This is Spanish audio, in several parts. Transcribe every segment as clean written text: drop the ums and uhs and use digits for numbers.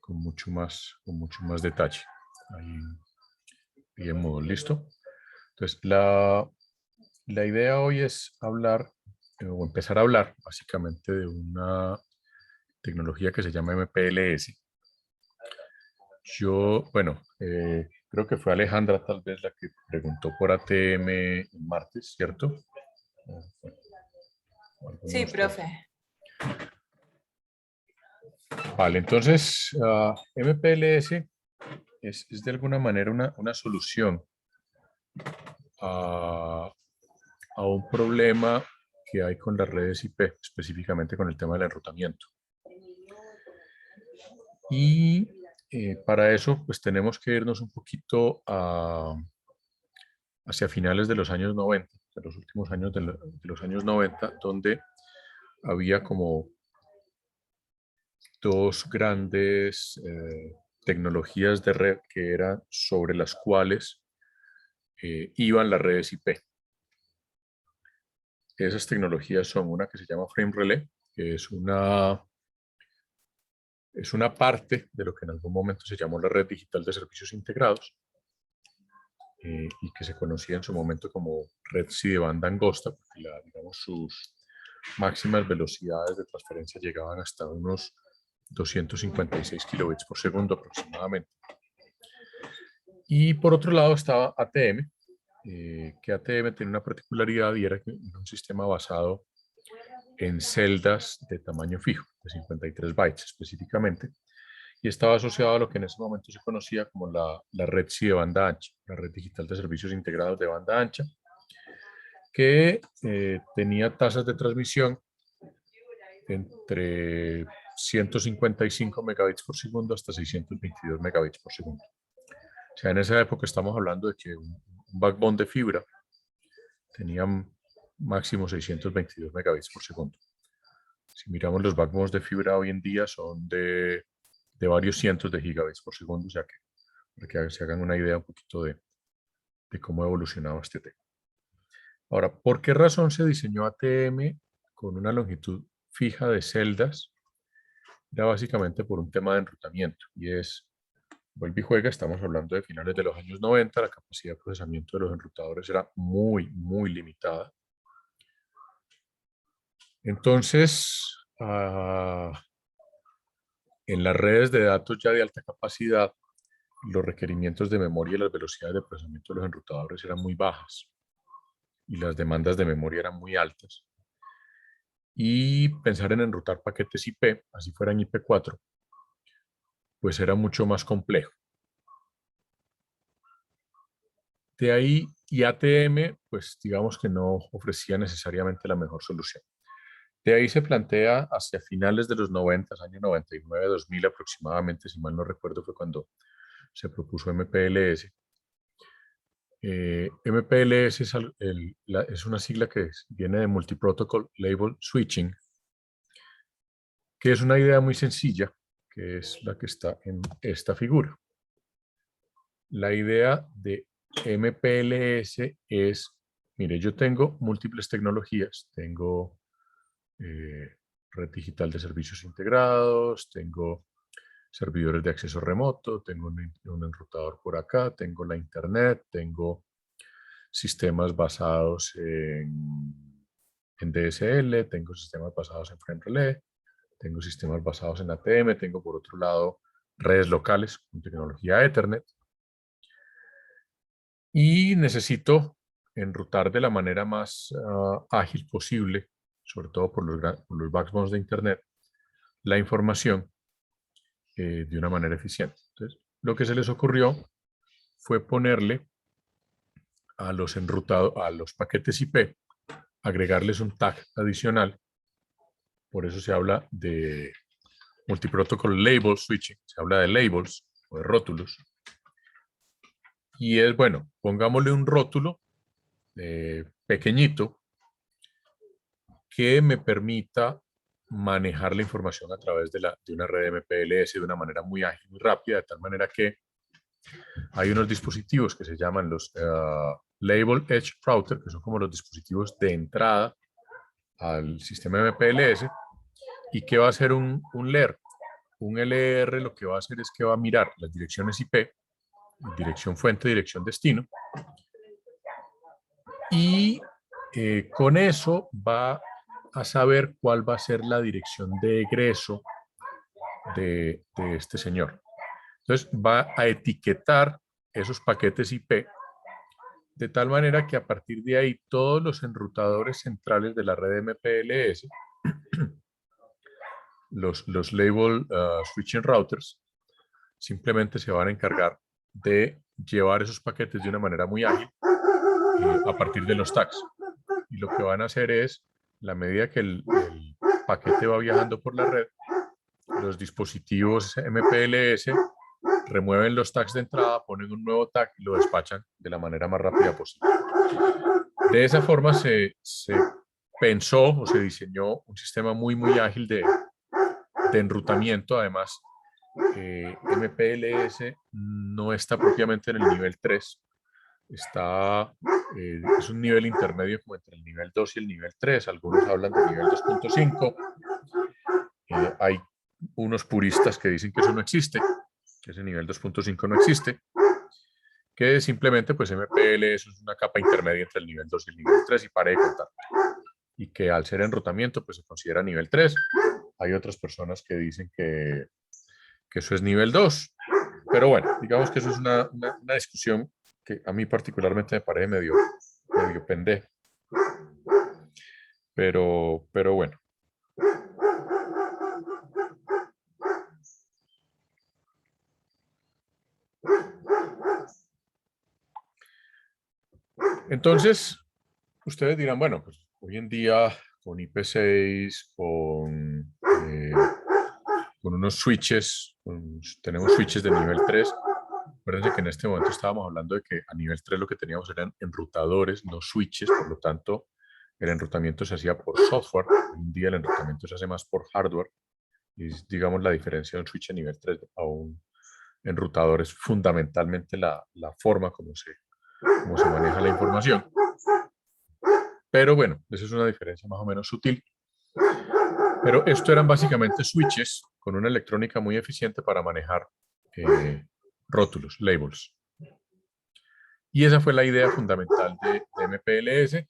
con mucho más detalle. Ahí, bien modo, listo. Entonces, la idea hoy es hablar o empezar a hablar básicamente de una tecnología que se llama MPLS. Yo, creo que fue Alejandra tal vez la que preguntó por ATM el martes, ¿cierto? O alguno de Sí, ustedes. profe. Vale, entonces MPLS es de alguna manera una solución a, a un problema que hay con las redes IP, específicamente con el tema del enrutamiento. Y para eso, pues tenemos que irnos un poquito hacia finales de los años 90, de los últimos años de los años 90, donde había como dos grandes tecnologías de red que eran sobre las cuales iban las redes IP. Esas tecnologías son una que se llama Frame Relay, que es una parte de lo que en algún momento se llamó la Red Digital de Servicios Integrados y que se conocía en su momento como Red Sí de banda angosta, porque digamos, sus máximas velocidades de transferencia llegaban hasta unos 256 kilobits por segundo aproximadamente. Y por otro lado estaba ATM, que ATM tiene una particularidad y era que era un sistema basado en celdas de tamaño fijo, de 53 bytes específicamente, y estaba asociado a lo que en ese momento se conocía como la red sí de banda ancha, la red digital de servicios integrados de banda ancha, que tenía tasas de transmisión entre 155 megabits por segundo hasta 622 megabits por segundo. O sea, en esa época estamos hablando de que un backbone de fibra tenía máximo 622 megabits por segundo. Si miramos los backbones de fibra hoy en día son de varios cientos de gigabits por segundo, o sea que para que se hagan una idea un poquito de cómo ha evolucionado este tema. Ahora, ¿por qué razón se diseñó ATM con una longitud fija de celdas? Era básicamente por un tema de enrutamiento, y es, vuelve y juega, estamos hablando de finales de los años 90, la capacidad de procesamiento de los enrutadores era muy, muy limitada. Entonces, en las redes de datos ya de alta capacidad, los requerimientos de memoria y las velocidades de procesamiento de los enrutadores eran muy bajas y las demandas de memoria eran muy altas. Y pensar en enrutar paquetes IP, así fueran IP4, pues era mucho más complejo. De ahí, y ATM, pues digamos que no ofrecía necesariamente la mejor solución. De ahí se plantea hacia finales de los 90, año 99, 2000 aproximadamente, si mal no recuerdo, fue cuando se propuso MPLS. MPLS es una sigla que viene de Multiprotocol Label Switching, que es una idea muy sencilla, que es la que está en esta figura. La idea de MPLS es, mire, yo tengo múltiples tecnologías, tengo red digital de servicios integrados, tengo servidores de acceso remoto, tengo un enrutador por acá, tengo la internet, tengo sistemas basados en DSL, tengo sistemas basados en Frame Relay, tengo sistemas basados en ATM, tengo por otro lado redes locales con tecnología Ethernet y necesito enrutar de la manera más ágil posible, sobre todo por los backbones de Internet, la información de una manera eficiente. Entonces, lo que se les ocurrió fue ponerle a los paquetes IP, agregarles un tag adicional. Por eso se habla de multiprotocol label switching, se habla de labels o de rótulos. Y es, bueno, pongámosle un rótulo pequeñito que me permita manejar la información a través de una red MPLS de una manera muy ágil, muy rápida, de tal manera que hay unos dispositivos que se llaman los Label Edge Router, que son como los dispositivos de entrada al sistema MPLS, y que va a ser un LER, un LR lo que va a hacer es que va a mirar las direcciones IP, dirección fuente, dirección destino, y con eso va a saber cuál va a ser la dirección de egreso de este señor. Entonces va a etiquetar esos paquetes IP de tal manera que a partir de ahí todos los enrutadores centrales de la red MPLS, los label switching routers, simplemente se van a encargar de llevar esos paquetes de una manera muy ágil a partir de los tags. Y lo que van a hacer es, la medida que el paquete va viajando por la red, los dispositivos MPLS remueven los tags de entrada, ponen un nuevo tag y lo despachan de la manera más rápida posible. De esa forma se pensó o se diseñó un sistema muy ágil de enrutamiento. Además, MPLS no está propiamente en el nivel 3, es un nivel intermedio como entre el nivel 2 y el nivel 3. Algunos hablan del nivel 2.5. Hay unos puristas que dicen que eso no existe, que ese nivel 2.5 no existe, que simplemente pues MPLS es una capa intermedia entre el nivel 2 y el nivel 3 y para de contar. Y que al ser enrutamiento pues se considera nivel 3. Hay otras personas que dicen que eso es nivel 2. Pero bueno, digamos que eso es una discusión que a mí particularmente me parece medio pendejo. Pero bueno. Entonces, ustedes dirán, bueno, pues hoy en día con IP6, con unos switches, tenemos switches de nivel 3. Acuérdense que en este momento estábamos hablando de que a nivel 3 lo que teníamos eran enrutadores, no switches, por lo tanto el enrutamiento se hacía por software. Hoy en día el enrutamiento se hace más por hardware. Y digamos la diferencia de un switch a nivel 3 a un enrutador es fundamentalmente la forma como se maneja la información. Pero bueno, esa es una diferencia más o menos sutil. Pero esto eran básicamente switches con una electrónica muy eficiente para manejar rótulos, labels. Y esa fue la idea fundamental de MPLS,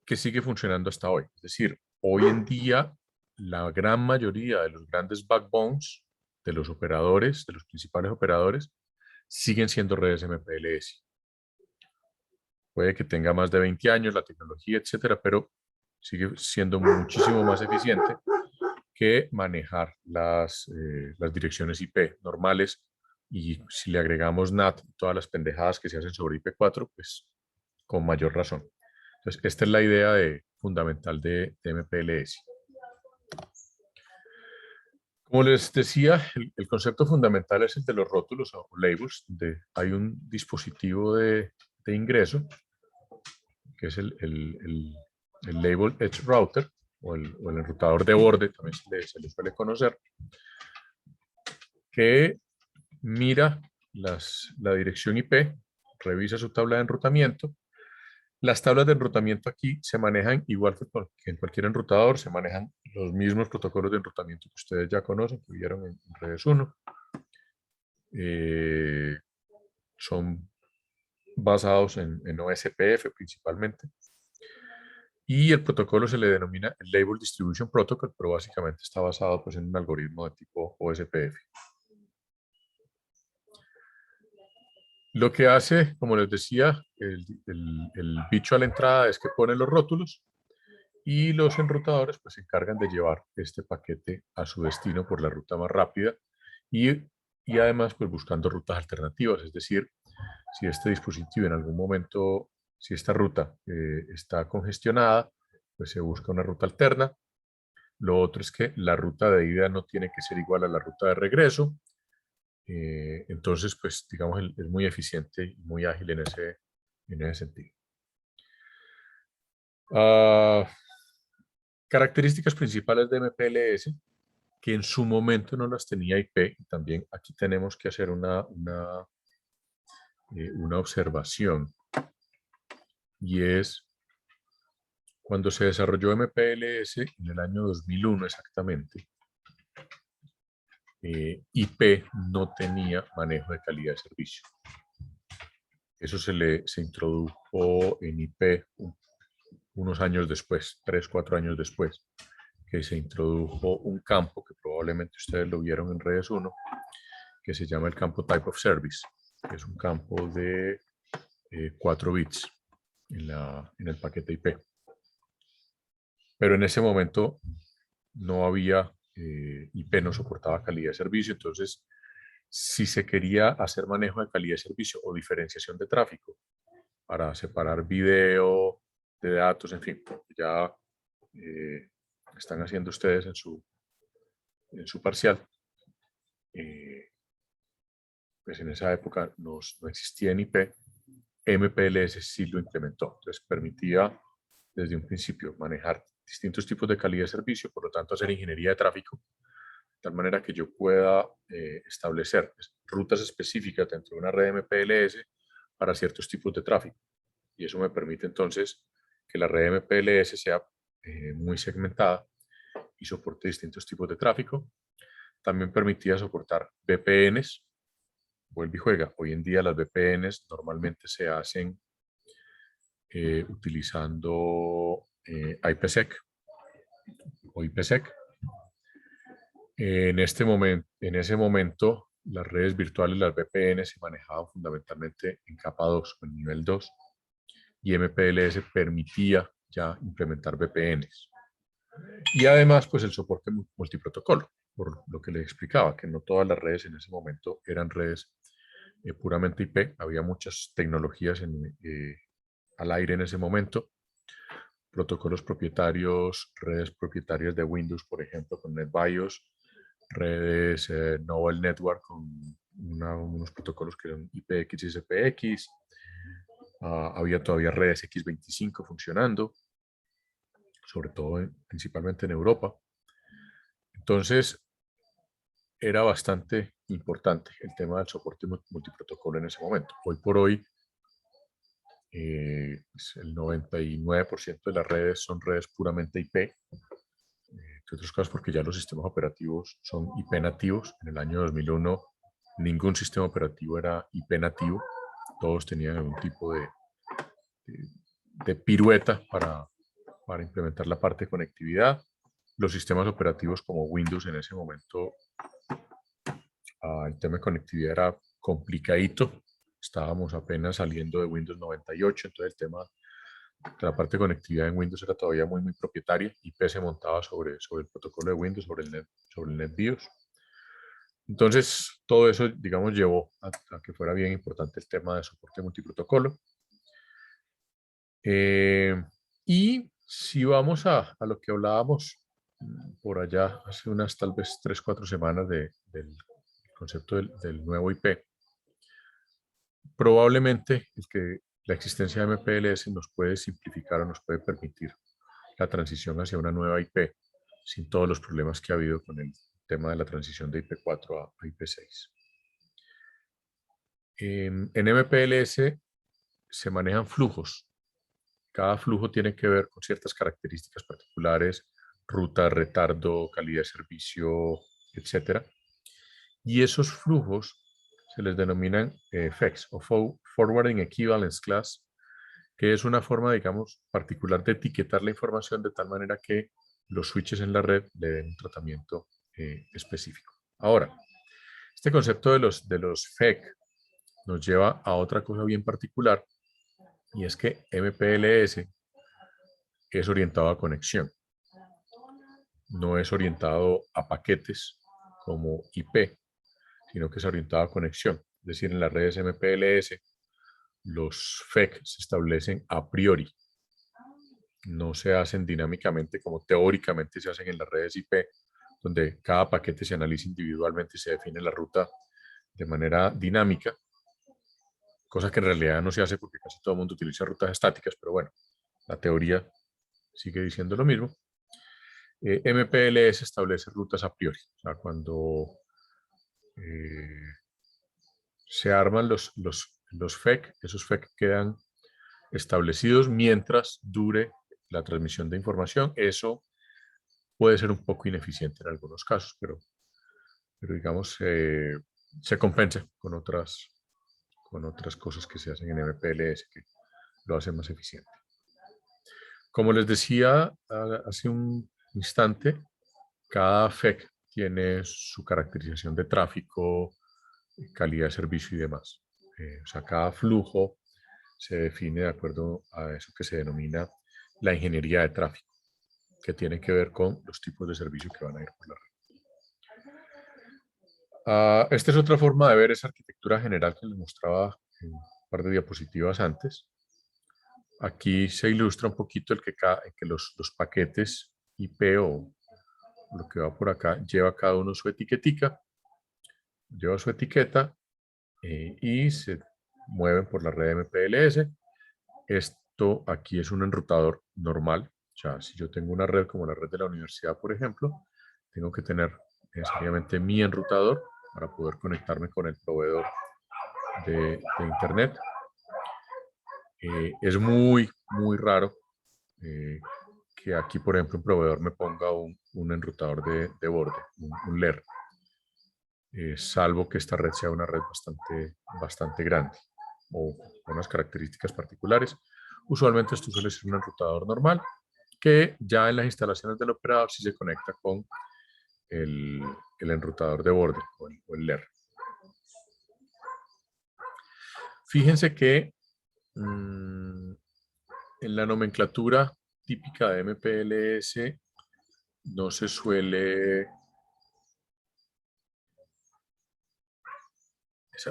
que sigue funcionando hasta hoy. Es decir, hoy en día la gran mayoría de los grandes backbones de los operadores, de los principales operadores, siguen siendo redes MPLS. Puede que tenga más de 20 años la tecnología, etcétera, pero sigue siendo muchísimo más eficiente que manejar las direcciones IP normales. Y si le agregamos NAT, todas las pendejadas que se hacen sobre IP4, pues con mayor razón. Entonces, esta es la idea fundamental de MPLS. Como les decía, el concepto fundamental es el de los rótulos o labels, donde hay un dispositivo de ingreso, que es el Label Edge Router, o el enrutador de borde, también se le suele conocer, que mira la dirección IP, revisa su tabla de enrutamiento. Las tablas de enrutamiento aquí se manejan igual que en cualquier enrutador, se manejan los mismos protocolos de enrutamiento que ustedes ya conocen, que vieron en Redes 1. Son basados en OSPF principalmente. Y el protocolo se le denomina el Label Distribution Protocol, pero básicamente está basado pues, en un algoritmo de tipo OSPF. Lo que hace, como les decía, el bicho a la entrada es que pone los rótulos y los enrutadores pues se encargan de llevar este paquete a su destino por la ruta más rápida y además pues buscando rutas alternativas, es decir, si este dispositivo en algún momento, si esta ruta está congestionada, pues se busca una ruta alterna. Lo otro es que la ruta de ida no tiene que ser igual a la ruta de regreso. Entonces, pues, digamos, es muy eficiente y muy ágil en ese sentido. Características principales de MPLS, que en su momento no las tenía IP, y también aquí tenemos que hacer una observación, y es cuando se desarrolló MPLS en el año 2001 exactamente, IP no tenía manejo de calidad de servicio. Eso se introdujo en IP unos años después, 3, 4 años después, que se introdujo un campo que probablemente ustedes lo vieron en redes 1, que se llama el campo Type of Service, que es un campo de 4 bits en el paquete IP. Pero en ese momento no había, IP no soportaba calidad de servicio, entonces si se quería hacer manejo de calidad de servicio o diferenciación de tráfico para separar video de datos, en fin, ya están haciendo ustedes en su parcial, pues en esa época no existía en IP, MPLS sí lo implementó, entonces permitía desde un principio manejar distintos tipos de calidad de servicio, por lo tanto hacer ingeniería de tráfico, de tal manera que yo pueda establecer rutas específicas dentro de una red MPLS para ciertos tipos de tráfico. Y eso me permite entonces que la red MPLS sea muy segmentada y soporte distintos tipos de tráfico. También permitía soportar VPNs. Vuelve y juega. Hoy en día las VPNs normalmente se hacen utilizando IPsec o IPsec. En ese momento, las redes virtuales, las VPN, se manejaban fundamentalmente en capa 2 o en nivel 2 y MPLS permitía ya implementar VPNs. Y además, pues el soporte multiprotocolo, por lo que les explicaba, que no todas las redes en ese momento eran redes puramente IP, había muchas tecnologías al aire en ese momento, protocolos propietarios, redes propietarias de Windows, por ejemplo, con NetBIOS, redes Novel Network con unos protocolos que eran IPX y SPX, había todavía redes X25 funcionando, sobre todo principalmente en Europa. Entonces, era bastante importante el tema del soporte multiprotocolo en ese momento. Hoy por hoy, el 99% de las redes son redes puramente IP, entre otros casos porque ya los sistemas operativos son IP nativos. En el año 2001 ningún sistema operativo era IP nativo, todos tenían algún tipo de pirueta para implementar la parte de conectividad. Los sistemas operativos como Windows en ese momento, el tema de conectividad era complicadito. Estábamos apenas saliendo de Windows 98, entonces el tema de la parte de conectividad en Windows era todavía muy, muy propietaria. IP se montaba sobre el protocolo de Windows, sobre el NetBIOS. Entonces, todo eso, digamos, llevó a que fuera bien importante el tema de soporte multiprotocolo. Y si vamos a lo que hablábamos por allá hace unas tal vez 3, 4 semanas del concepto del nuevo IP, probablemente la existencia de MPLS nos puede simplificar o nos puede permitir la transición hacia una nueva IP sin todos los problemas que ha habido con el tema de la transición de IP4 a IP6. En MPLS se manejan flujos. Cada flujo tiene que ver con ciertas características particulares, ruta, retardo, calidad de servicio, etc. Y esos flujos se les denominan FEX o Forwarding Equivalence Class, que es una forma, digamos, particular de etiquetar la información de tal manera que los switches en la red le den un tratamiento específico. Ahora, este concepto de los FEC nos lleva a otra cosa bien particular, y es que MPLS es orientado a conexión, no es orientado a paquetes como IP, sino que es orientado a conexión. Es decir, en las redes MPLS, los FEC se establecen a priori, no se hacen dinámicamente como teóricamente se hacen en las redes IP, donde cada paquete se analiza individualmente y se define la ruta de manera dinámica, cosa que en realidad no se hace porque casi todo el mundo utiliza rutas estáticas, pero bueno, la teoría sigue diciendo lo mismo. MPLS establece rutas a priori, o sea, cuando se arman los FEC, esos FEC quedan establecidos mientras dure la transmisión de información. Eso puede ser un poco ineficiente en algunos casos, pero pero digamos, se compensa con otras cosas que se hacen en MPLS que lo hacen más eficiente. Como les decía hace un instante, cada FEC tiene su caracterización de tráfico, calidad de servicio y demás. O sea, cada flujo se define de acuerdo a eso que se denomina la ingeniería de tráfico, que tiene que ver con los tipos de servicio que van a ir por la red. Esta es otra forma de ver esa arquitectura general que les mostraba en un par de diapositivas antes. Aquí se ilustra un poquito el que los paquetes IP o lo que va por acá lleva cada uno su etiquetica, lleva su etiqueta y se mueven por la red MPLS. Esto aquí es un enrutador normal. O sea, si yo tengo una red como la red de la universidad, por ejemplo, tengo que tener necesariamente mi enrutador para poder conectarme con el proveedor de Internet. Es muy raro que aquí, por ejemplo, un proveedor me ponga un enrutador de borde, un LER, salvo que esta red sea una red bastante grande o con unas características particulares. Usualmente esto suele ser un enrutador normal que ya en las instalaciones del operador sí se conecta con el enrutador de borde o el LER. Fíjense que en la nomenclatura típica de MPLS no se suele...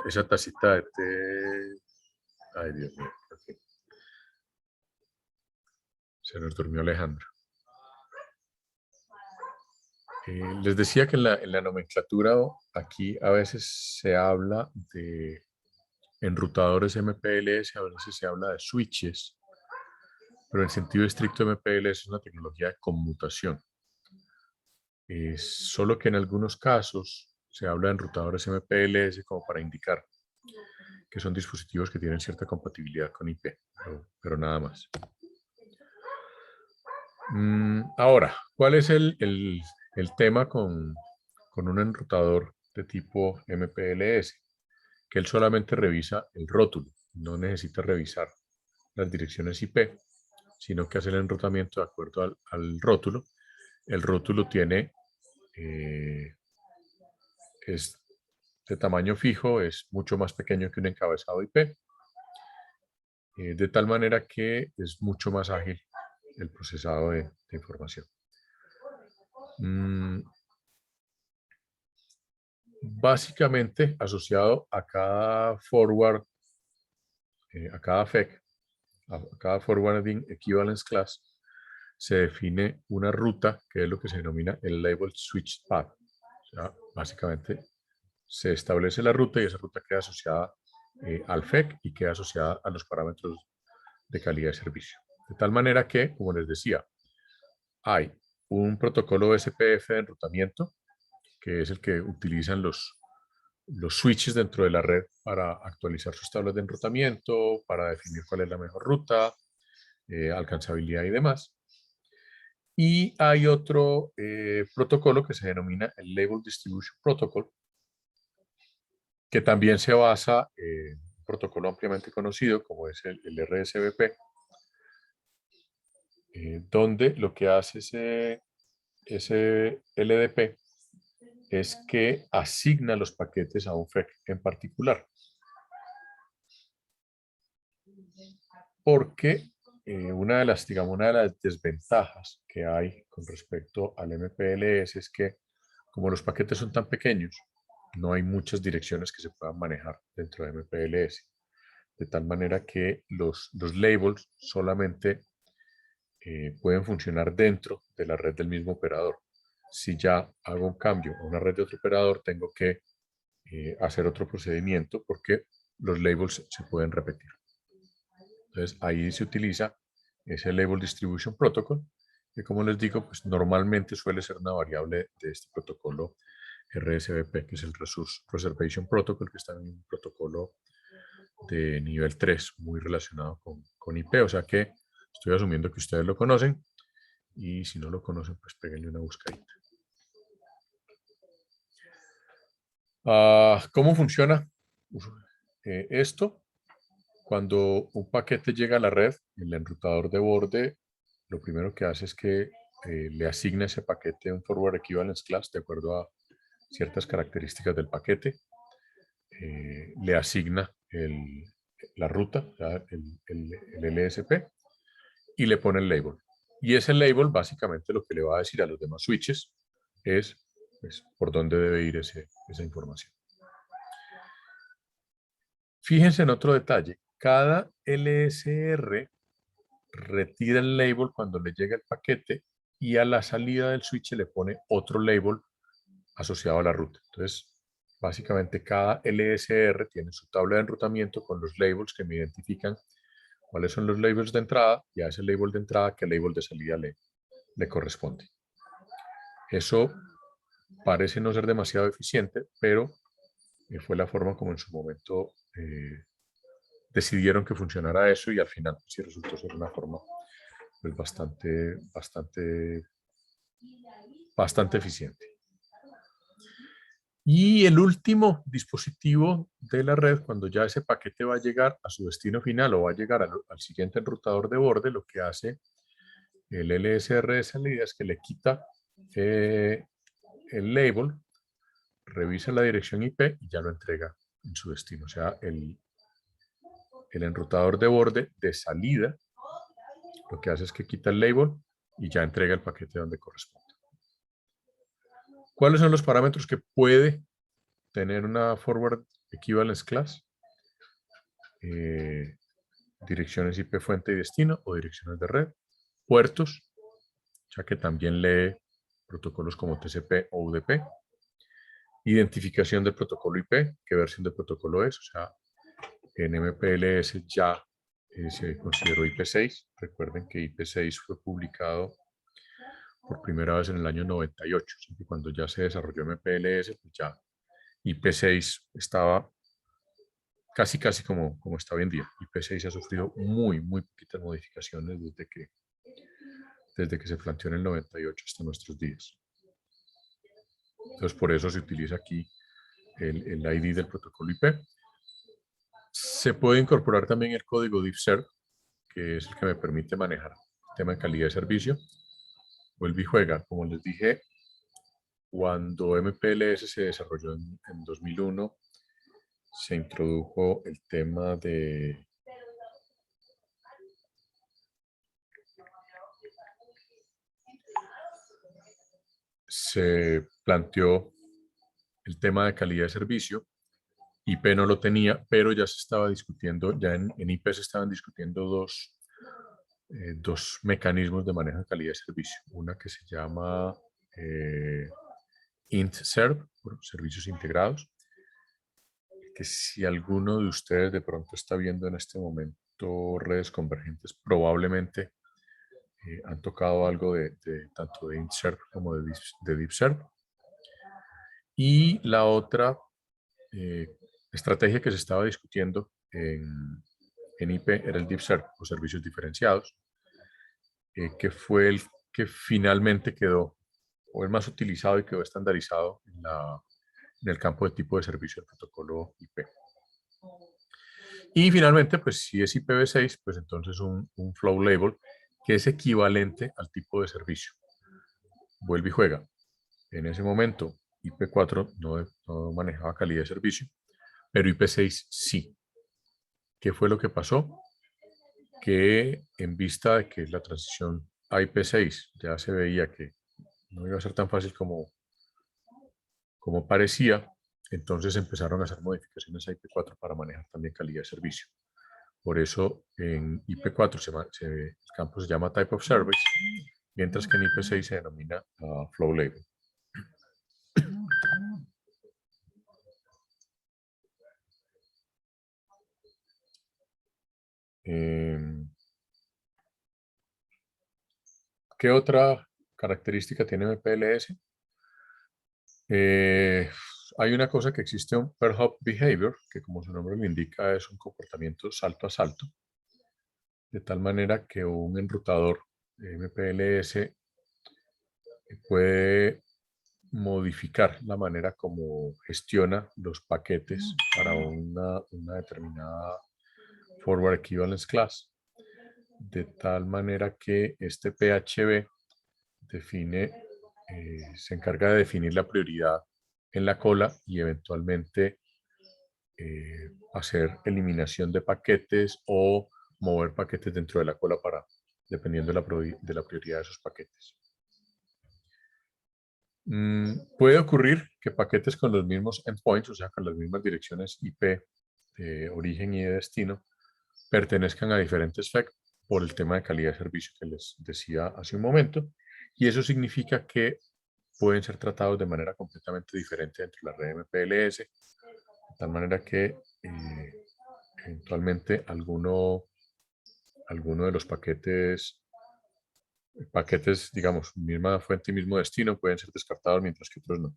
Esa tacita de té... Ay, Dios mío. Okay. Se nos durmió Alejandro. Les decía que en la nomenclatura aquí a veces se habla de enrutadores MPLS, a veces se habla de switches, pero en sentido estricto MPLS es una tecnología de conmutación. Solo que en algunos casos se habla de enrutadores MPLS como para indicar que son dispositivos que tienen cierta compatibilidad con IP, pero nada más. Ahora, ¿cuál es el tema con un enrutador de tipo MPLS? Que él solamente revisa el rótulo, no necesita revisar las direcciones IP, sino que hace el enrutamiento de acuerdo al rótulo. El rótulo es de tamaño fijo, es mucho más pequeño que un encabezado IP, de tal manera que es mucho más ágil el procesado de información. Básicamente, asociado a cada forward, a cada FEC, a cada Forwarding Equivalence Class, se define una ruta que es lo que se denomina el Label Switch Path. O sea, básicamente se establece la ruta y esa ruta queda asociada al FEC y queda asociada a los parámetros de calidad de servicio. De tal manera que, como les decía, hay un protocolo SPF de enrutamiento, que es el que utilizan los switches dentro de la red para actualizar sus tablas de enrutamiento, para definir cuál es la mejor ruta, alcanzabilidad y demás. Y hay otro protocolo que se denomina el Label Distribution Protocol, que también se basa en un protocolo ampliamente conocido como es el RSVP, donde lo que hace ese LDP es que asigna los paquetes a un FEC en particular. Porque una de las desventajas que hay con respecto al MPLS es que como los paquetes son tan pequeños, no hay muchas direcciones que se puedan manejar dentro de MPLS. De tal manera que los labels solamente pueden funcionar dentro de la red del mismo operador. Si ya hago un cambio a una red de otro operador, tengo que hacer otro procedimiento porque los labels se pueden repetir. Entonces ahí se utiliza ese Label Distribution Protocol, que como les digo, pues normalmente suele ser una variable de este protocolo RSVP, que es el Resource Reservation Protocol, que está en un protocolo de nivel 3, muy relacionado con IP, o sea que estoy asumiendo que ustedes lo conocen, y si no lo conocen, pues péguenle una buscadita. ¿Cómo funciona esto? Cuando un paquete llega a la red, el enrutador de borde lo primero que hace es que le asigna ese paquete un forward equivalence class de acuerdo a ciertas características del paquete. Le asigna la ruta, o sea, el LSP, y le pone el label. Y ese label básicamente lo que le va a decir a los demás switches es pues, por dónde debe ir esa información. Fíjense en otro detalle. Cada LSR retira el label cuando le llega el paquete y a la salida del switch le pone otro label asociado a la ruta. Entonces, básicamente cada LSR tiene su tabla de enrutamiento con los labels que me identifican cuáles son los labels de entrada y a ese label de entrada qué label de salida le corresponde. Eso parece no ser demasiado eficiente, pero fue la forma como en su momento decidieron que funcionara eso y al final pues, sí resultó ser una forma pues, bastante eficiente. Y el último dispositivo de la red, cuando ya ese paquete va a llegar a su destino final o va a llegar al siguiente enrutador de borde, lo que hace el LSR de salida es que le quita el label, revisa la dirección IP y ya lo entrega en su destino. O sea, el enrutador de borde de salida lo que hace es que quita el label y ya entrega el paquete donde corresponde. ¿Cuáles son los parámetros que puede tener una forward equivalence class? Direcciones IP fuente y destino o direcciones de red, puertos, ya que también lee protocolos como TCP o UDP, identificación del protocolo IP, qué versión de protocolo es, o sea, en MPLS ya se consideró IP6. Recuerden que IP6 fue publicado por primera vez en el año 98, así que cuando ya se desarrolló MPLS, pues ya IP6 estaba casi como está hoy en día. IP6 ha sufrido muy poquitas modificaciones desde que se planteó en el 98 hasta nuestros días. Entonces, por eso se utiliza aquí el ID del protocolo IP. Se puede incorporar también el código DiffServ, que es el que me permite manejar el tema de calidad de servicio. Vuelve y juega. Como les dije, cuando MPLS se desarrolló en 2001, se introdujo el tema de se planteó el tema de calidad de servicio. IP no lo tenía, pero ya se estaba discutiendo, ya en IP se estaban discutiendo dos mecanismos de manejo de calidad de servicio. Una que se llama IntServ, por servicios integrados, que si alguno de ustedes de pronto está viendo en este momento redes convergentes, probablemente han tocado algo tanto de IntServ como de DiffServ. Y la otra estrategia que se estaba discutiendo en IP era el DiffServ, o servicios diferenciados, que fue el que finalmente quedó, o el más utilizado y quedó estandarizado en el campo de tipo de servicio del protocolo IP. Y finalmente, pues si es IPv6, pues entonces un flow label que es equivalente al tipo de servicio. Vuelve y juega. En ese momento, IP4 no manejaba calidad de servicio, pero IP6 sí. ¿Qué fue lo que pasó? Que en vista de que la transición a IP6 ya se veía que no iba a ser tan fácil como parecía, entonces empezaron a hacer modificaciones a IP4 para manejar también calidad de servicio. Por eso en IP4 el campo se llama Type of Service, mientras que en IP6 se denomina Flow Label. ¿Qué otra característica tiene MPLS? Hay una cosa que existe, un per hop behavior, que como su nombre lo indica es un comportamiento salto a salto, de tal manera que un enrutador MPLS puede modificar la manera como gestiona los paquetes para una determinada Forward Equivalence Class, de tal manera que este PHB se encarga de definir la prioridad en la cola y eventualmente hacer eliminación de paquetes o mover paquetes dentro de la cola dependiendo de la prioridad de esos paquetes. Puede ocurrir que paquetes con los mismos endpoints, o sea, con las mismas direcciones IP de origen y de destino, pertenezcan a diferentes FEC por el tema de calidad de servicio que les decía hace un momento, y eso significa que pueden ser tratados de manera completamente diferente dentro de la red MPLS, de tal manera que eventualmente alguno de los paquetes, digamos, misma fuente y mismo destino, pueden ser descartados, mientras que otros no.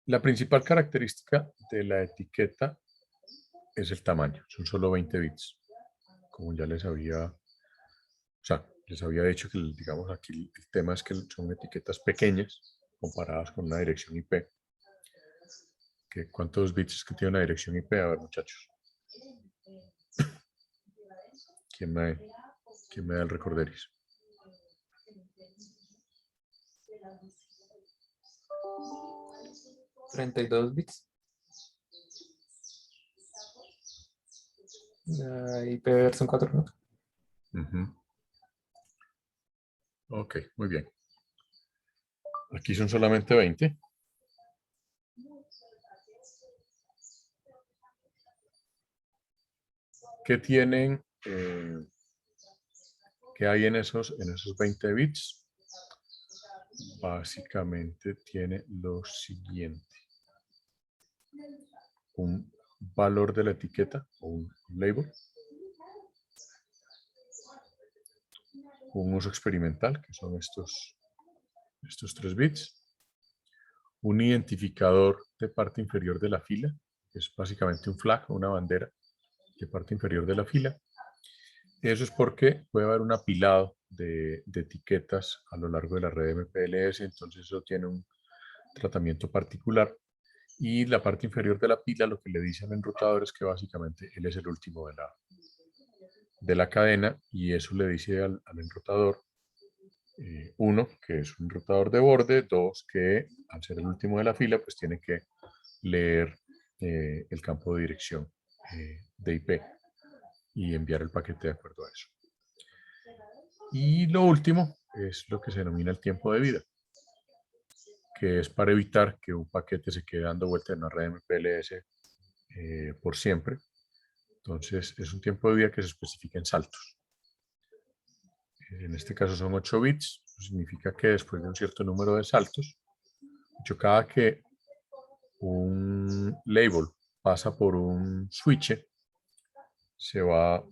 La principal característica de la etiqueta es el tamaño, son solo 20 bits. Como ya les había dicho que, digamos, aquí el tema es que son etiquetas pequeñas comparadas con una dirección IP. ¿Cuántos bits es que tiene una dirección IP? A ver, muchachos. ¿Quién me da el recorderis? ¿32 bits? IP son 4, ¿no? Ok, muy bien. Aquí son solamente 20. ¿Qué tienen? ¿Qué hay en esos 20 bits? Básicamente tiene lo siguiente. Un valor de la etiqueta o un label. Un uso experimental, que son estos 3 bits. Un identificador de parte inferior de la fila, que es básicamente un flag, una bandera de parte inferior de la fila. Eso es porque puede haber un apilado de etiquetas a lo largo de la red MPLS, entonces eso tiene un tratamiento particular. Y la parte inferior de la pila lo que le dice al enrutador es que básicamente él es el último de la cadena, y eso le dice al enrutador, uno, que es un enrutador de borde; dos, que al ser el último de la fila, pues tiene que leer el campo de dirección de IP y enviar el paquete de acuerdo a eso. Y lo último es lo que se denomina el tiempo de vida, que es para evitar que un paquete se quede dando vuelta en una red MPLS por siempre. Entonces es un tiempo de vida que se especifica en saltos. En este caso son 8 bits. Eso significa que después de un cierto número de saltos, cada que un label pasa por un switch, se va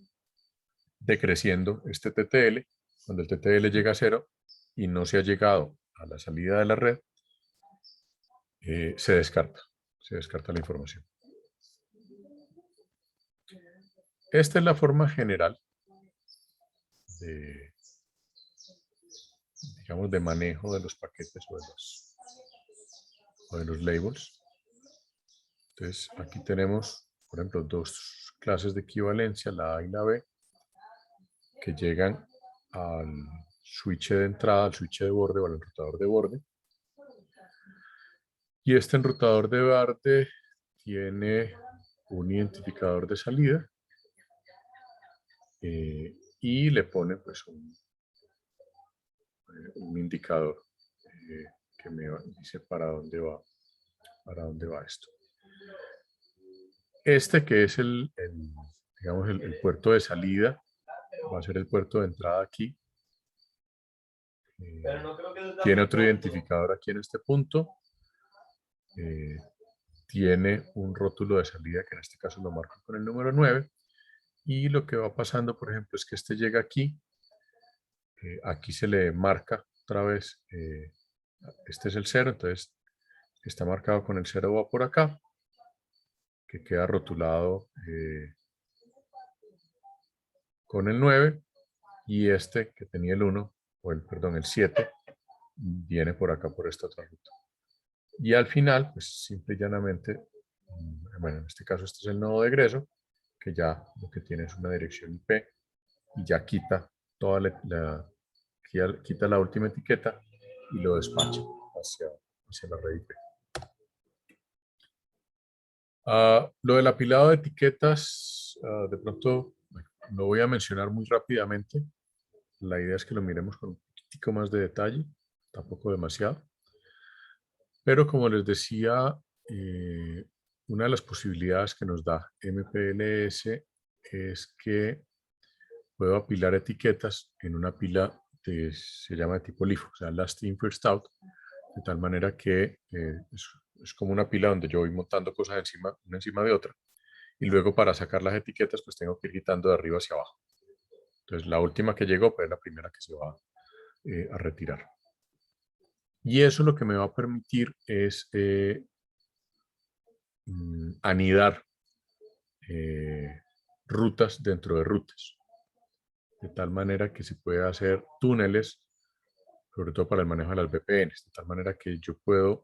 decreciendo este TTL. Cuando el TTL llega a 0 y no se ha llegado a la salida de la red, se descarta la información. Esta es la forma general de manejo de los paquetes o de los labels. Entonces, aquí tenemos, por ejemplo, dos clases de equivalencia, la A y la B, que llegan al switch de entrada, al switch de borde o al enrutador de borde. Y este enrutador de borde tiene un identificador de salida y le pone pues un indicador que me dice para dónde va esto. Este, que es digamos el puerto de salida, va a ser el puerto de entrada aquí. Tiene otro identificador aquí en este punto. Tiene un rótulo de salida que en este caso lo marco con el número 9. Y lo que va pasando, por ejemplo, es que este llega aquí. Aquí se le marca otra vez. Este es el 0, entonces está marcado con el 0, va por acá. que queda rotulado con el 9 y este que tenía el 1, o el 7, viene por acá por esta otra ruta. Y al final, pues simple y llanamente, bueno, en este caso este es el nodo de egreso, que ya lo que tiene es una dirección IP y ya quita toda quita la última etiqueta y lo despacha hacia la red IP. Lo del apilado de etiquetas, de pronto bueno, lo voy a mencionar muy rápidamente. La idea es que lo miremos con un poquitico más de detalle, tampoco demasiado. Pero como les decía, una de las posibilidades que nos da MPLS es que puedo apilar etiquetas en una pila que se llama de tipo LIFO, o sea, last in first out, de tal manera que es como una pila donde yo voy montando cosas una encima de otra, y luego para sacar las etiquetas pues tengo que ir quitando de arriba hacia abajo. Entonces la última que llegó pues es la primera que se va a retirar. Y eso lo que me va a permitir es anidar rutas dentro de rutas, de tal manera que se puede hacer túneles, sobre todo para el manejo de las VPNs, de tal manera que yo puedo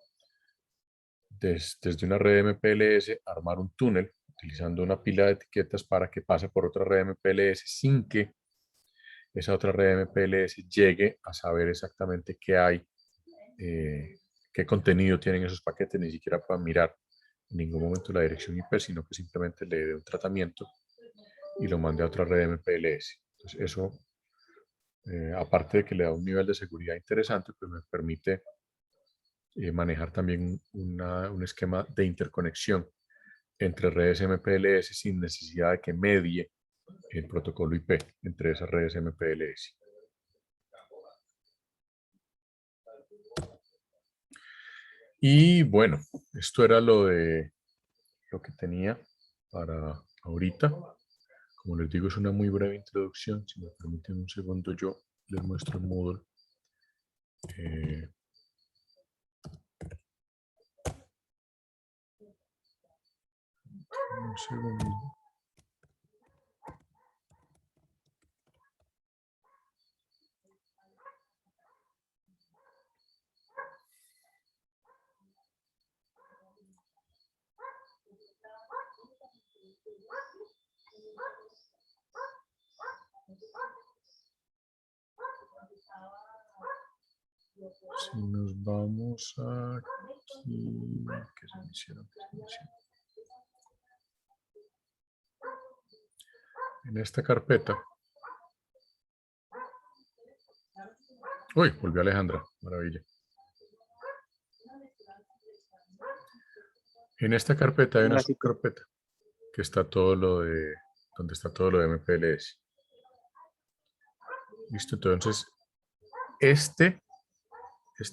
desde una red MPLS armar un túnel utilizando una pila de etiquetas para que pase por otra red MPLS sin que esa otra red MPLS llegue a saber exactamente qué hay, qué contenido tienen esos paquetes, ni siquiera puedan mirar en ningún momento la dirección IP, sino que simplemente le dé un tratamiento y lo mande a otra red MPLS. Entonces eso, aparte de que le da un nivel de seguridad interesante, pues me permite manejar también un esquema de interconexión entre redes MPLS sin necesidad de que medie el protocolo IP entre esas redes MPLS. Y bueno, esto era lo que tenía para ahorita. Como les digo, es una muy breve introducción. Si me permiten un segundo, yo les muestro el Moodle. Un segundo. Si nos vamos aquí, ¿qué se me hicieron? En esta carpeta. Uy, volvió Alejandra, maravilla. En esta carpeta hay una subcarpeta que está todo lo de, donde está todo lo de MPLS. Listo, entonces este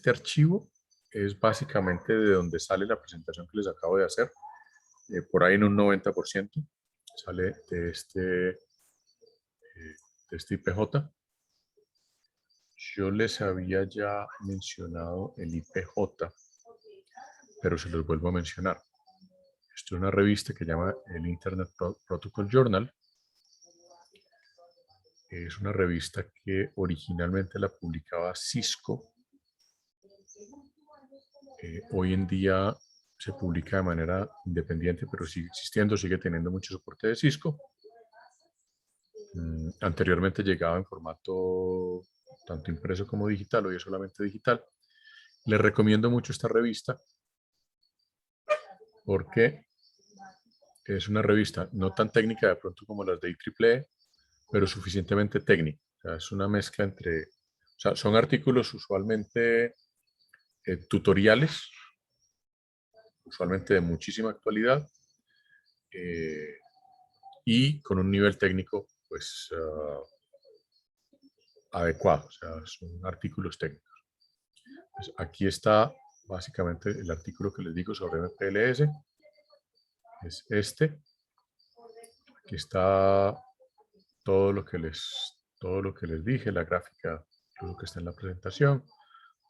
archivo es básicamente de donde sale la presentación que les acabo de hacer. Por ahí en un 90% sale de este IPJ. Yo les había ya mencionado el IPJ, pero se los vuelvo a mencionar. Esto es una revista que se llama el Internet Protocol Journal. Es una revista que originalmente la publicaba Cisco. Hoy en día se publica de manera independiente, pero sigue existiendo, sigue teniendo mucho soporte de Cisco. Anteriormente llegaba en formato tanto impreso como digital, hoy es solamente digital. Les recomiendo mucho esta revista porque es una revista no tan técnica de pronto como las de IEEE, pero suficientemente técnica. O sea, es una mezcla entre, o sea, son artículos usualmente tutoriales, usualmente de muchísima actualidad, y con un nivel técnico pues adecuado, o sea, son artículos técnicos. Pues aquí está básicamente el artículo que les digo sobre MPLS, es este. Aquí está todo lo que les dije, la gráfica, lo que está en la presentación,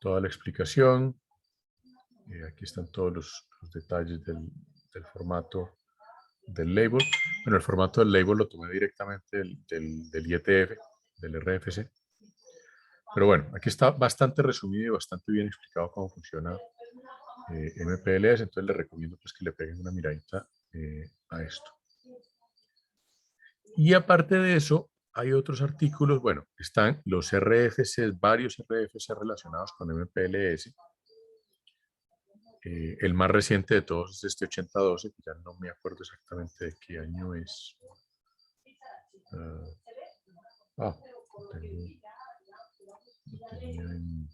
toda la explicación. Aquí están todos los detalles del formato del label. Bueno, el formato del label lo tomé directamente del IETF, del RFC. Pero bueno, aquí está bastante resumido y bastante bien explicado cómo funciona MPLS, entonces les recomiendo pues, que le peguen una miradita a esto. Y aparte de eso, hay otros artículos, bueno, están los RFCs, varios RFC relacionados con MPLS. El más reciente de todos es este 8012, que ya no me acuerdo exactamente de qué año es. Lo tenía en...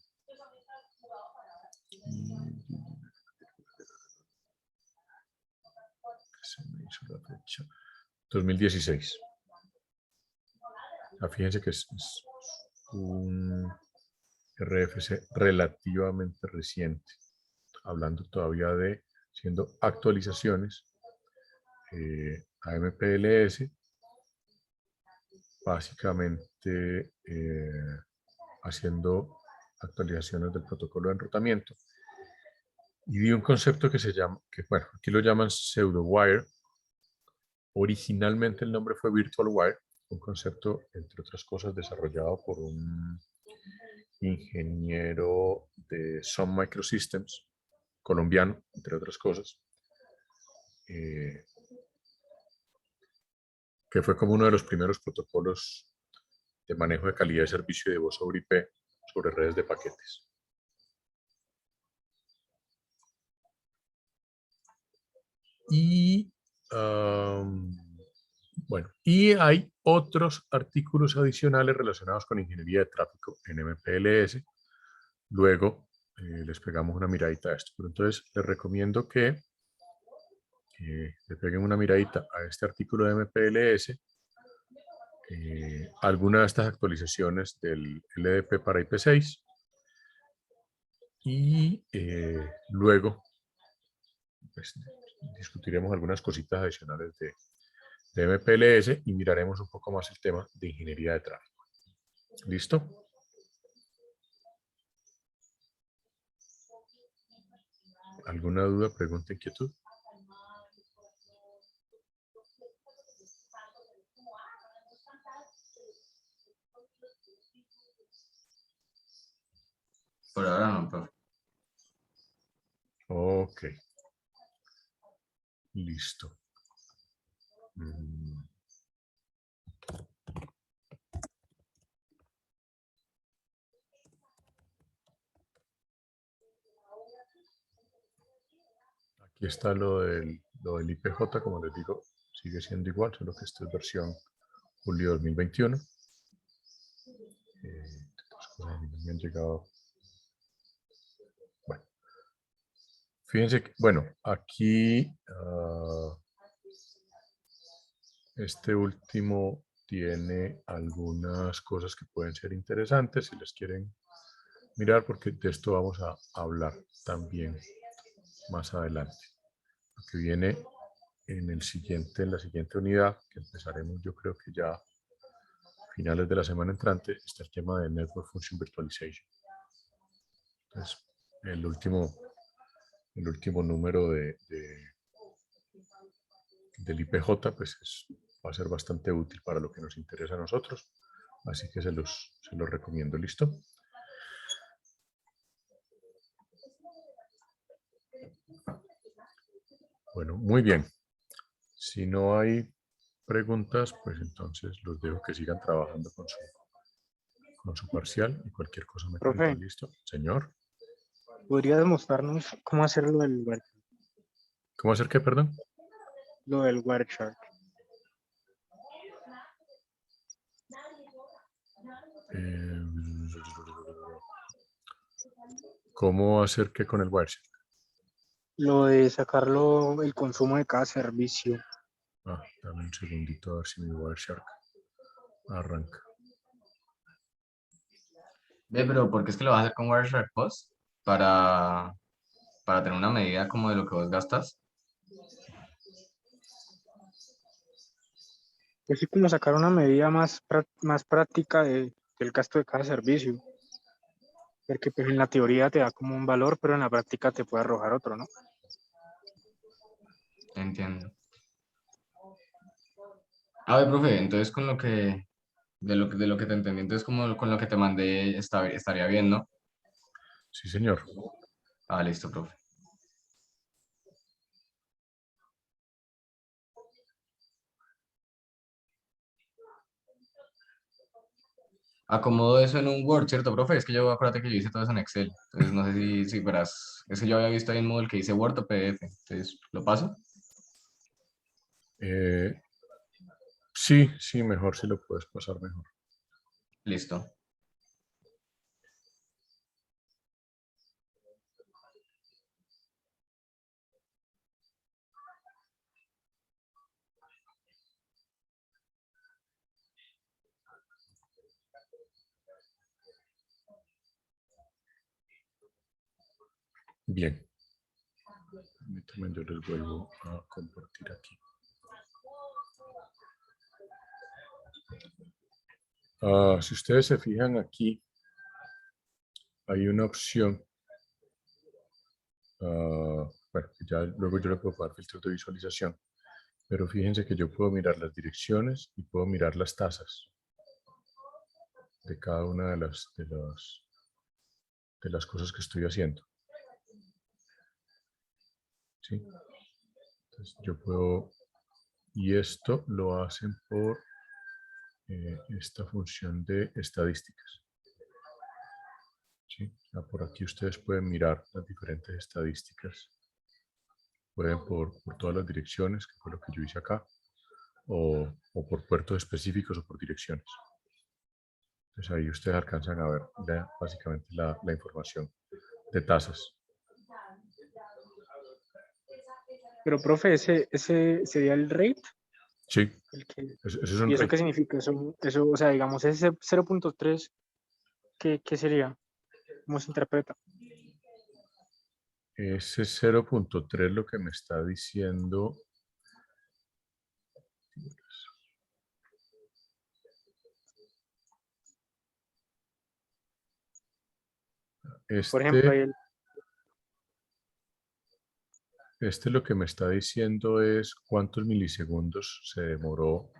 Se me hizo la fecha. 2016. Fíjense que es un RFC relativamente reciente, hablando todavía de haciendo actualizaciones a MPLS, básicamente haciendo actualizaciones del protocolo de enrutamiento. Y vi un concepto que se llama, que bueno, aquí lo llaman pseudo-wire. Originalmente el nombre fue Virtual Wire, un concepto, entre otras cosas, desarrollado por un ingeniero de Sun Microsystems, colombiano, entre otras cosas, que fue como uno de los primeros protocolos de manejo de calidad de servicio de voz sobre IP sobre redes de paquetes. Y bueno, y hay otros artículos adicionales relacionados con ingeniería de tráfico en MPLS. Luego les pegamos una miradita a esto. Pero entonces les recomiendo que le peguen una miradita a este artículo de MPLS. Algunas de estas actualizaciones del LDP para IP6. Y luego pues, discutiremos algunas cositas adicionales de MPLS y miraremos un poco más el tema de ingeniería de tráfico. ¿Listo? ¿Alguna duda, pregunta, inquietud? Por ahora no, profe. Ok. Listo. Aquí está lo del IPJ, como les digo, sigue siendo igual, solo que esta es versión julio 2021. Otras cosas me han llegado. Bueno, fíjense que, bueno, aquí este último tiene algunas cosas que pueden ser interesantes si les quieren mirar, porque de esto vamos a hablar también más adelante. Lo que viene en la siguiente unidad, que empezaremos yo creo que ya a finales de la semana entrante, está el tema de Network Function Virtualization. Entonces, el último número del IPJ pues va a ser bastante útil para lo que nos interesa a nosotros, así que se los recomiendo. ¿Listo? Bueno, muy bien. Si no hay preguntas, pues entonces los dejo que sigan trabajando con su parcial y cualquier cosa me Profe. cuentan. ¿Listo? Señor. ¿Podría demostrarnos cómo hacer lo del Wireshark? ¿Cómo hacer qué, perdón? Lo del Wireshark. ¿Cómo hacer qué con el Wireshark? Lo de sacarlo, el consumo de cada servicio. Dame un segundito a ver si mi Wireshark arranca. Ve, pero ¿por qué es que lo vas a hacer con Wireshark Post? Para tener una medida como de lo que vos gastas. Es así como sacar una medida más práctica del gasto de cada servicio. Porque pues en la teoría te da como un valor, pero en la práctica te puede arrojar otro, ¿no? Entiendo. A ver, profe, entonces con lo que, de lo que te entendí, entonces como con lo que te mandé estaría bien, ¿no? Sí, señor. Ah, listo, profe. Acomodo eso en un Word, ¿cierto, profe? Es que yo, acuérdate que yo hice todo eso en Excel. Entonces, no sé si verás. Es que yo había visto ahí en Moodle que dice Word o PDF. Entonces, ¿lo paso? Eh, sí, sí, mejor si lo puedes pasar mejor. Listo. Bien. Permítanme, yo les vuelvo a compartir aquí. Si ustedes se fijan aquí, hay una opción. Bueno, ya luego yo le puedo dar filtros de visualización. Pero fíjense que yo puedo mirar las direcciones y puedo mirar las tasas de cada una de las cosas que estoy haciendo. ¿Sí? Entonces yo puedo, y esto lo hacen por esta función de estadísticas. ¿Sí? O sea, por aquí ustedes pueden mirar las diferentes estadísticas. Pueden por todas las direcciones, que fue lo que yo hice acá, o por puertos específicos o por direcciones. Entonces ahí ustedes alcanzan a ver básicamente la información de tasas. Pero, profe, ese sería el rate. Sí, El que, ese es un ¿y eso rate. qué significa? Eso, o sea, digamos, ese 0.3, ¿qué sería? ¿Cómo se interpreta? Ese 0.3 lo que me está diciendo Por ejemplo, este, este lo que me está diciendo es cuántos milisegundos se demoró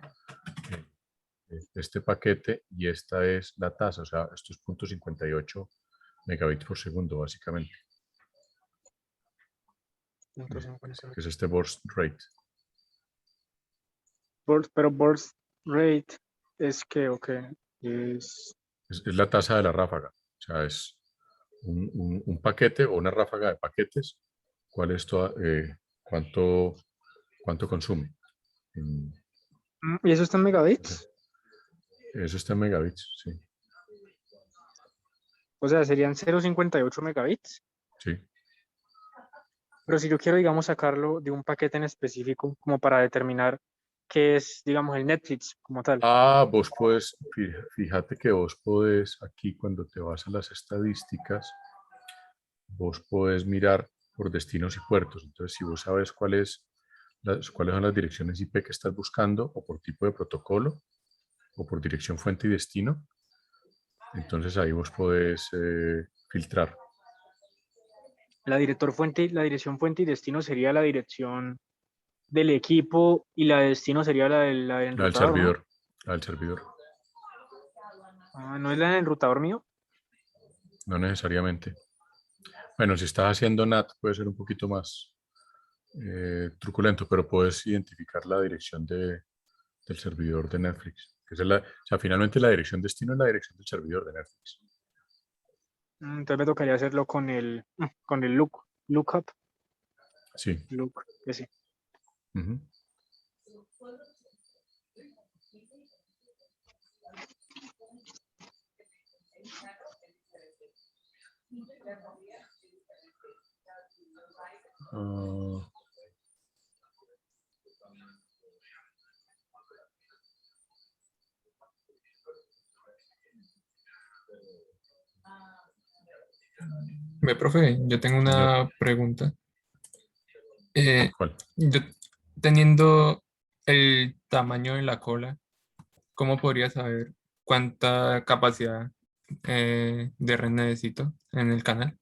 este paquete y esta es la tasa, o sea, esto es 0.58 megabits por segundo básicamente, 0.58. que es este burst rate. Pero burst rate es que, ok, es... Es la tasa de la ráfaga, o sea, es un paquete o una ráfaga de paquetes, cuál es cuánto consume. ¿Y eso está en megabits? Eso está en megabits, sí. O sea, serían 0.58 megabits. Sí. Pero si yo quiero, digamos, sacarlo de un paquete en específico, como para determinar qué es, digamos, el Netflix como tal. Vos puedes, fíjate que vos podés, aquí cuando te vas a las estadísticas, vos podés mirar por destinos y puertos. Entonces, si vos sabes cuáles son las direcciones IP que estás buscando, o por tipo de protocolo, o por dirección fuente y destino, entonces ahí vos podés filtrar. La la dirección fuente y destino sería la dirección del equipo y la de destino sería la del La del enrutador, ¿no? servidor. La del servidor. Ah, ¿no es la del enrutador mío? No necesariamente. Bueno, si estás haciendo NAT puede ser un poquito más truculento, pero puedes identificar la dirección del servidor de Netflix. Que es o sea, finalmente la dirección destino es la dirección del servidor de Netflix. Entonces me tocaría hacerlo con el lookup, Sí. look, ese. Ujú. Ah, Ve, profe, yo tengo señor, una pregunta. Eh, ¿cuál? yo teniendo el tamaño de la cola, ¿cómo podría saber cuánta capacidad de red necesito en el canal?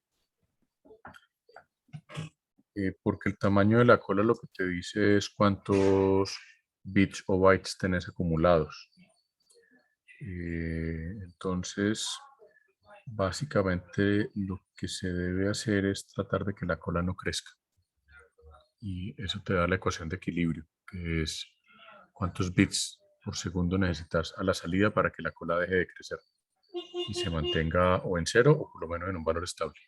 Porque el tamaño de la cola lo que te dice es cuántos bits o bytes tenés acumulados. Entonces, básicamente lo que se debe hacer es tratar de que la cola no crezca. Y eso te da la ecuación de equilibrio, que es cuántos bits por segundo necesitas a la salida para que la cola deje de crecer y se mantenga o en cero o por lo menos en un valor estable.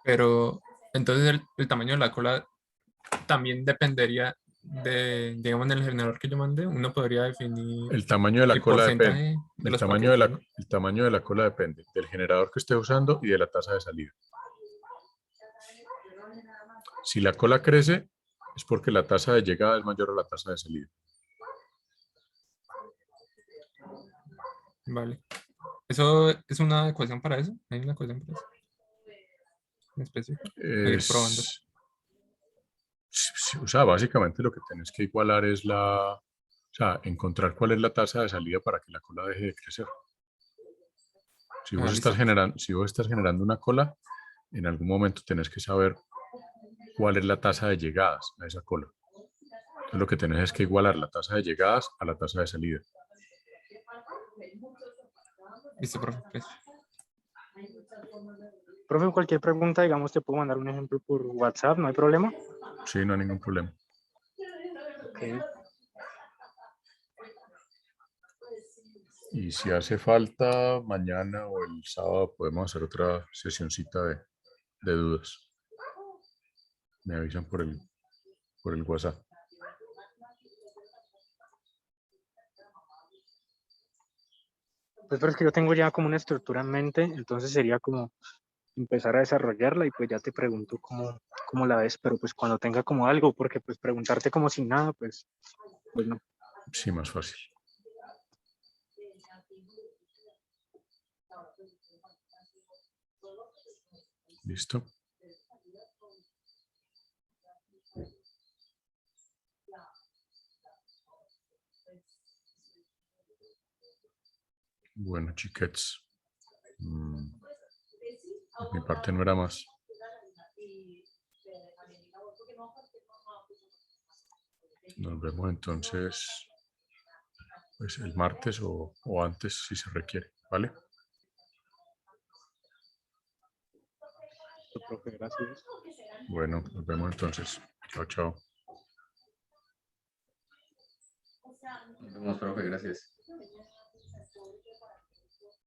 Pero entonces el tamaño de la cola también dependería de, digamos, en el generador que yo mandé, uno podría definir El tamaño de la el cola depende. porcentaje de El los tamaño de paquetes, ¿no? el tamaño de la cola depende del generador que estés usando y de la tasa de salida. Si la cola crece, es porque la tasa de llegada es mayor a la tasa de salida. Vale. ¿Eso es una ecuación para eso? ¿Hay una ecuación para eso? En específico. A ir probando. O sea, básicamente lo que tienes que igualar es o sea, encontrar cuál es la tasa de salida para que la cola deje de crecer. Si vos Listo. si vos estás generando una cola, en algún momento tenés que saber cuál es la tasa de llegadas a esa cola. Entonces lo que tenés es que igualar la tasa de llegadas a la tasa de salida. Listo, profe. Pues. Profe, cualquier pregunta, digamos, te puedo mandar un ejemplo por WhatsApp, no hay problema. Sí, no hay ningún problema. Ok. Y si hace falta, mañana o el sábado podemos hacer otra sesioncita de dudas. Me avisan por el WhatsApp. Pues pero es que yo tengo ya como una estructura en mente, entonces sería como empezar a desarrollarla y pues ya te pregunto cómo la ves, pero pues cuando tenga como algo, porque pues preguntarte como sin nada, pues no. Sí, más fácil. ¿Listo? Bueno, chiquets. Por mi parte no era más. Nos vemos entonces pues, el martes o antes si se requiere, ¿vale? Profe, gracias. Bueno, nos vemos entonces. Chao, chao. Nos vemos, profe, gracias.